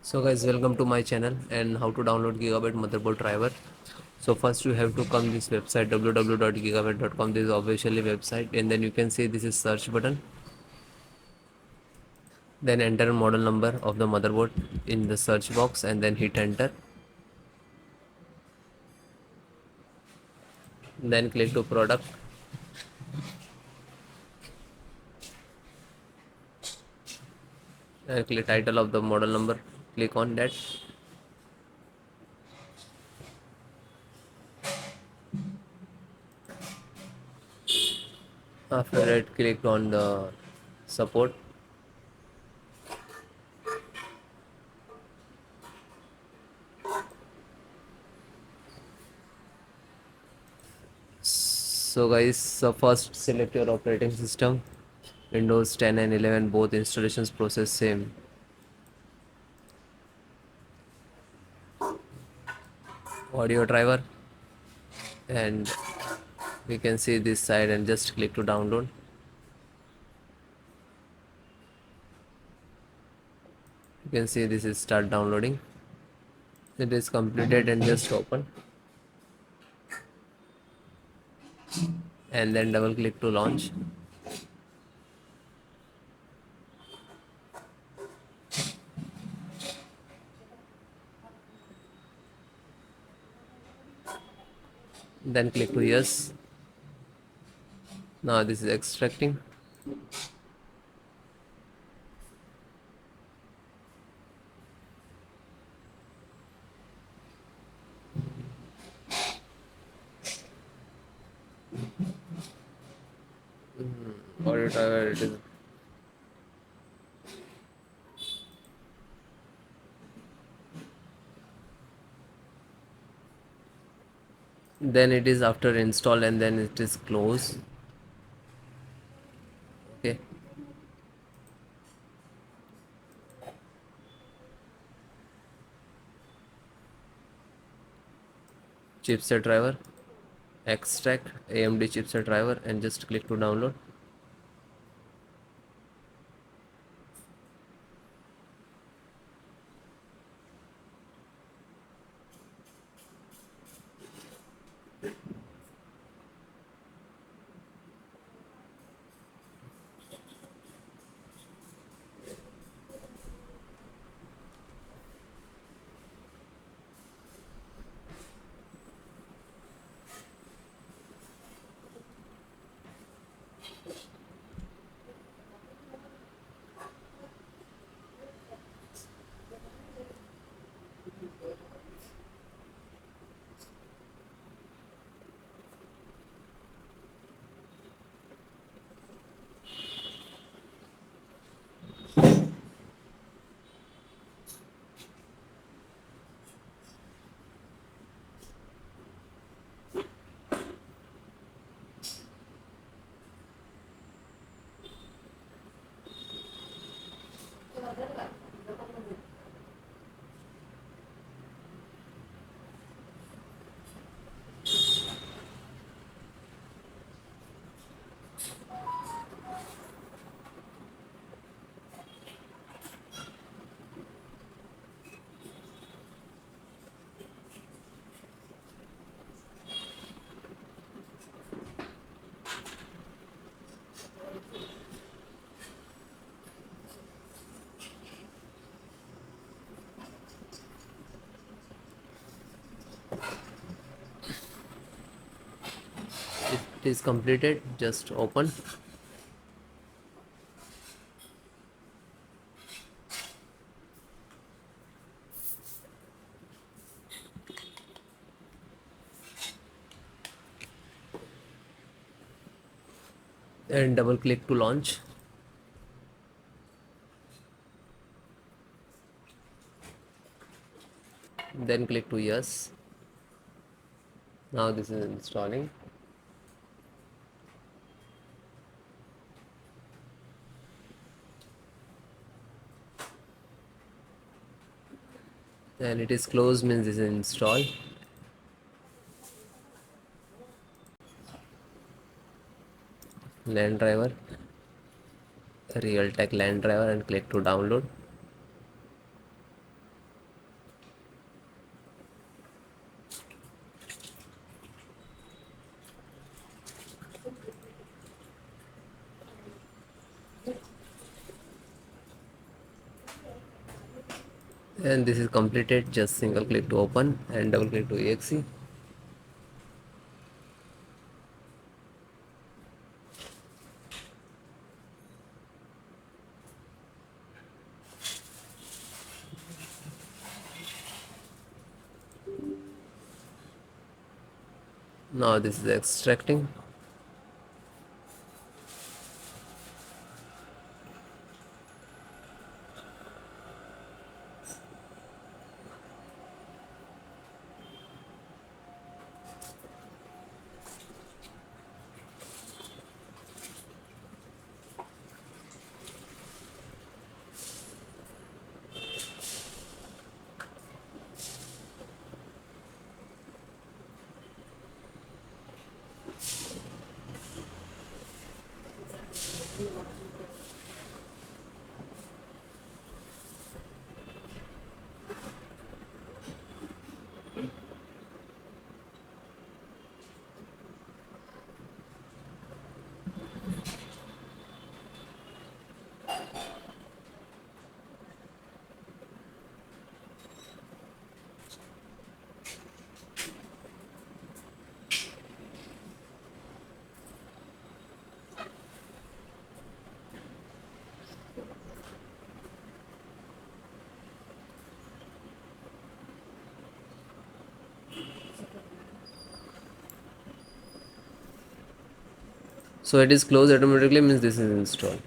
So guys, welcome to my channel and how to download Gigabyte motherboard driver. So first you have to come this website www.gigabyte.com. This is officially website, and then you can see this is search button. Then enter model number of the motherboard in the search box and then hit enter. Then click to product and click title of the model number. Click on that. After that, click on the support. So guys, so first select your operating system. Windows 10 and 11 both installations process same. Audio driver, and we can see this side and just click to download. You can see this is start downloading. It is completed and just open, and then double click to launch. Then click to yes. Now this is extracting. Audio driver, it is. Then it is after install and then it is close. Okay. Chipset driver, extract AMD chipset driver and just click to download. It is completed. Just open. And double click to launch. Then click to yes. Now this is installing. And it is closed, means this is installed. LAN driver, Realtek LAN driver, and click to download. And this is completed. Just single click to open and double click to exe. Now this is extracting. So it is closed automatically, means this is installed.